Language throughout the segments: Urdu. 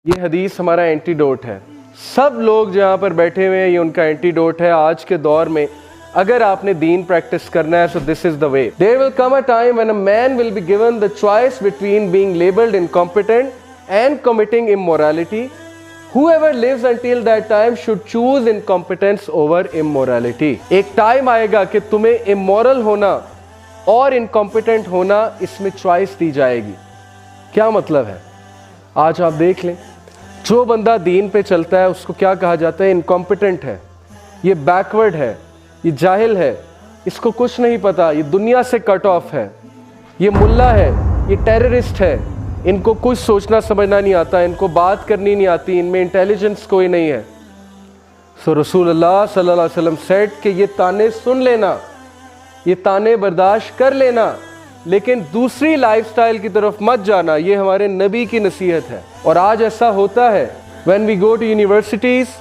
یہ حدیث ہمارا اینٹیڈوٹ ہے. سب لوگ جہاں پر بیٹھے ہوئے ہیں یہ ان کا اینٹیڈوٹ ہے. آج کے دور میں اگر آپ نے دین پریکٹس کرنا ہے so this is the way. There will come a time when a man will be given the choice between being labeled incompetent and committing immorality. Whoever lives until that time should choose incompetence over immorality. ایک ٹائم آئے گا کہ تمہیں immoral ہونا اور incompetent ہونا اس میں چوائس دی جائے گی. کیا مطلب ہے؟ آج آپ دیکھ لیں جو بندہ دین پہ چلتا ہے اس کو کیا کہا جاتا ہے؟ انکمپیٹنٹ ہے، یہ بیکورڈ ہے، یہ جاہل ہے، اس کو کچھ نہیں پتا، یہ دنیا سے کٹ آف ہے، یہ ملا ہے، یہ ٹیررسٹ ہے، ان کو کچھ سوچنا سمجھنا نہیں آتا، ان کو بات کرنی نہیں آتی، ان میں انٹیلیجنس کوئی نہیں ہے. سو رسول اللہ صلی اللہ علیہ وسلم سیڈ کہ یہ تانے سن لینا، یہ تانے برداشت کر لینا، لیکن دوسری لائف سٹائل کی طرف مت جانا. یہ ہمارے نبی کی نصیحت ہے. اور آج ایسا ہوتا ہے when we go to universities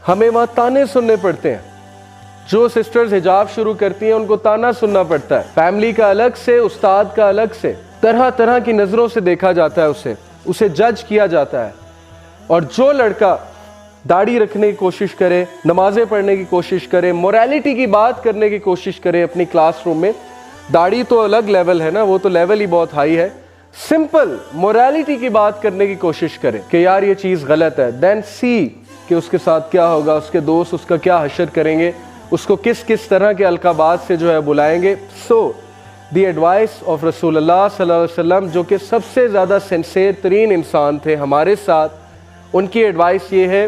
ہمیں وہاں تانے سننے پڑتے ہیں. جو سسٹرز حجاب شروع کرتی ہیں ان کو تانا سننا پڑتا ہے. فیملی کا الگ سے، استاد کا الگ سے، طرح طرح کی نظروں سے دیکھا جاتا ہے، اسے جج کیا جاتا ہے. اور جو لڑکا داڑھی رکھنے کی کوشش کرے، نمازیں پڑھنے کی کوشش کرے، موریلٹی کی بات کرنے کی کوشش کرے اپنی کلاس روم میں، داڑھی تو الگ لیول ہے نا، وہ تو لیول ہی بہت ہائی ہے، سمپل موریلٹی کی بات کرنے کی کوشش کرے کہ یار یہ چیز غلط ہے، دین سی کہ اس کے ساتھ کیا ہوگا، اس کے دوست اس کا کیا حشر کریں گے، اس کو کس کس طرح کے القابات سے جو ہے بلائیں گے. سو دی ایڈوائس آف رسول اللہ صلی اللہ علیہ وسلم جو کہ سب سے زیادہ سنسیئر ترین انسان تھے ہمارے ساتھ، ان کی ایڈوائس یہ ہے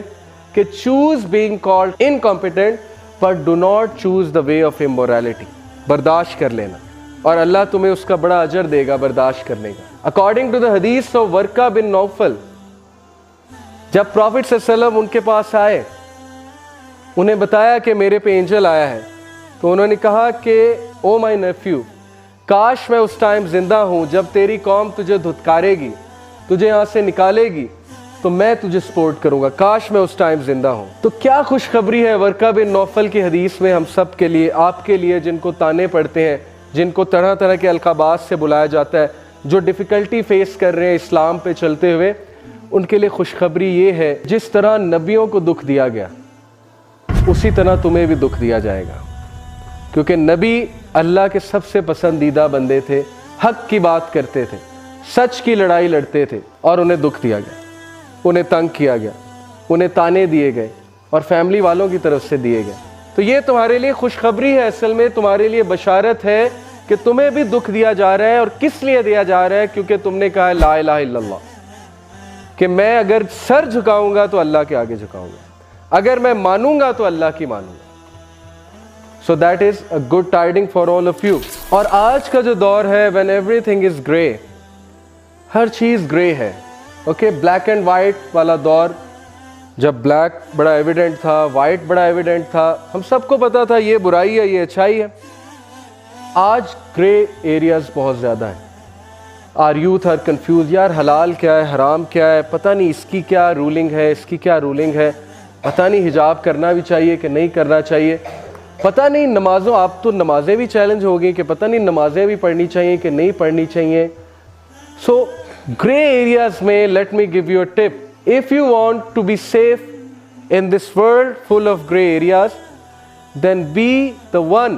کہ choose being called incompetent but do not choose the way of immorality. برداشت کر لینا اور اللہ تمہیں اس کا بڑا اجر دے گا برداشت کرنے کا. اکارڈنگ ٹو دا حدیث آف ورقہ بن نوفل، جب پروفٹ صلی اللہ علیہ وسلم ان کے پاس آئے، انہیں بتایا کہ میرے پہ اینجل آیا ہے، تو انہوں نے کہا کہ او مائی نیفیو، کاش میں اس ٹائم زندہ ہوں جب تیری قوم تجھے دھتکارے گی، تجھے یہاں سے نکالے گی تو میں تجھے سپورٹ کروں گا، کاش میں اس ٹائم زندہ ہوں. تو کیا خوشخبری ہے ورقہ بن نوفل کی حدیث میں ہم سب کے لیے، آپ کے لیے جن کو تانے پڑتے ہیں، جن کو طرح طرح کے القابات سے بلایا جاتا ہے، جو ڈیفیکلٹی فیس کر رہے ہیں اسلام پہ چلتے ہوئے. ان کے لیے خوشخبری یہ ہے جس طرح نبیوں کو دکھ دیا گیا اسی طرح تمہیں بھی دکھ دیا جائے گا، کیونکہ نبی اللہ کے سب سے پسندیدہ بندے تھے، حق کی بات کرتے تھے، سچ کی لڑائی لڑتے تھے، اور انہیں دکھ دیا گیا، انہیں تنگ کیا گیا، انہیں تانے دیے گئے اور فیملی والوں کی طرف سے دیے گئے. تو یہ تمہارے لیے خوشخبری ہے، اصل میں تمہارے لیے بشارت ہے کہ تمہیں بھی دکھ دیا جا رہا ہے. اور کس لیے دیا جا رہا ہے؟ کیونکہ تم نے کہا لا الہ الا اللہ، کہ میں اگر سر جھکاؤں گا تو اللہ کے آگے جھکاؤں گا، اگر میں مانوں گا تو اللہ کی مانوں گا. So that is a good tiding for all of you. اور آج کا جو دور ہے when everything is grey، ہر چیز گرے ہے، اوکے، بلیک اینڈ وائٹ والا دور، جب بلیک بڑا ایویڈنٹ تھا، وائٹ بڑا ایویڈنٹ تھا، ہم سب کو پتا تھا یہ برائی ہے، یہ اچھائی ہے. آج گرے ایریاز بہت زیادہ ہیں. آر یوتھ آر کنفیوز، یار حلال کیا ہے، حرام کیا ہے، پتہ نہیں اس کی کیا رولنگ ہے، اس کی کیا رولنگ ہے، پتہ نہیں حجاب کرنا بھی چاہیے کہ نہیں کرنا چاہیے، پتہ نہیں نمازوں، آپ تو نمازیں بھی چیلنج ہو گئی کہ پتہ نہیں نمازیں بھی پڑھنی چاہیے کہ نہیں پڑھنی چاہیے. سو گرے ایریاز میں let me give you a tip, if you want to be safe in this world full of gray areas, then be the one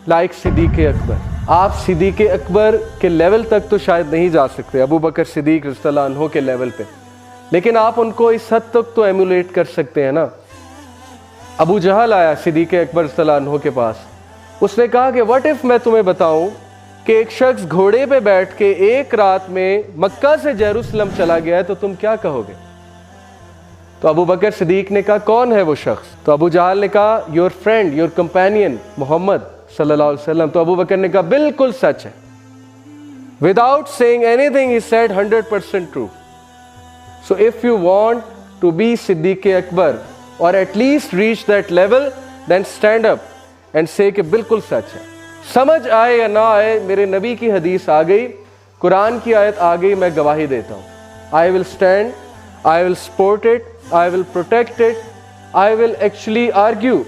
like صدیق اکبر. آپ صدیق اکبر کے لیول تک تو شاید نہیں جا سکتے، ابو بکر صدیق رضی اللہ عنہ کے لیول پہ، لیکن آپ ان کو اس حد تک تو ایمولیٹ کر سکتے ہیں نا. ابو جہل آیا صدیق اکبر رضی اللہ عنہ کے پاس، اس نے کہا کہ what if میں تمہیں بتاؤں کہ ایک شخص گھوڑے پہ بیٹھ کے ایک رات میں مکہ سے یروشلم چلا گیا ہے تو تم کیا کہو گے؟ تو ابو بکر صدیق نے کہا کون ہے وہ شخص؟ تو ابو جہل نے کہا یور فرینڈ، یور کمپینین محمد صلی اللہ علیہ وسلم. تو ابو بکر نے کہا بالکل سچ ہے. Without seeing anything he said 100% true. So if you want to be Siddiq Akbar اور at least reach that level, then stand up and say کہ بالکل سچ ہے. سمجھ آئے یا نہ آئے، میرے نبی کی حدیث آ گئی، قرآن کی آیت آ گئی، میں گواہی دیتا ہوں. I will stand, I will support it, I will protect it, I will actually argue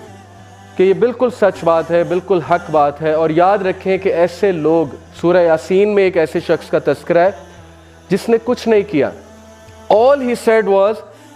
کہ یہ بالکل سچ بات ہے، بالکل حق بات ہے. اور یاد رکھیں کہ ایسے لوگ، سورہ یاسین میں ایک ایسے شخص کا تذکرہ ہے جس نے کچھ نہیں کیا، All he said was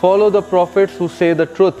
follow the prophets who say the truth.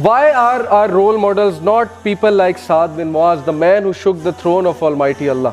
Why are our role models not people like Saad bin Muaz, the man who shook the throne of Almighty Allah?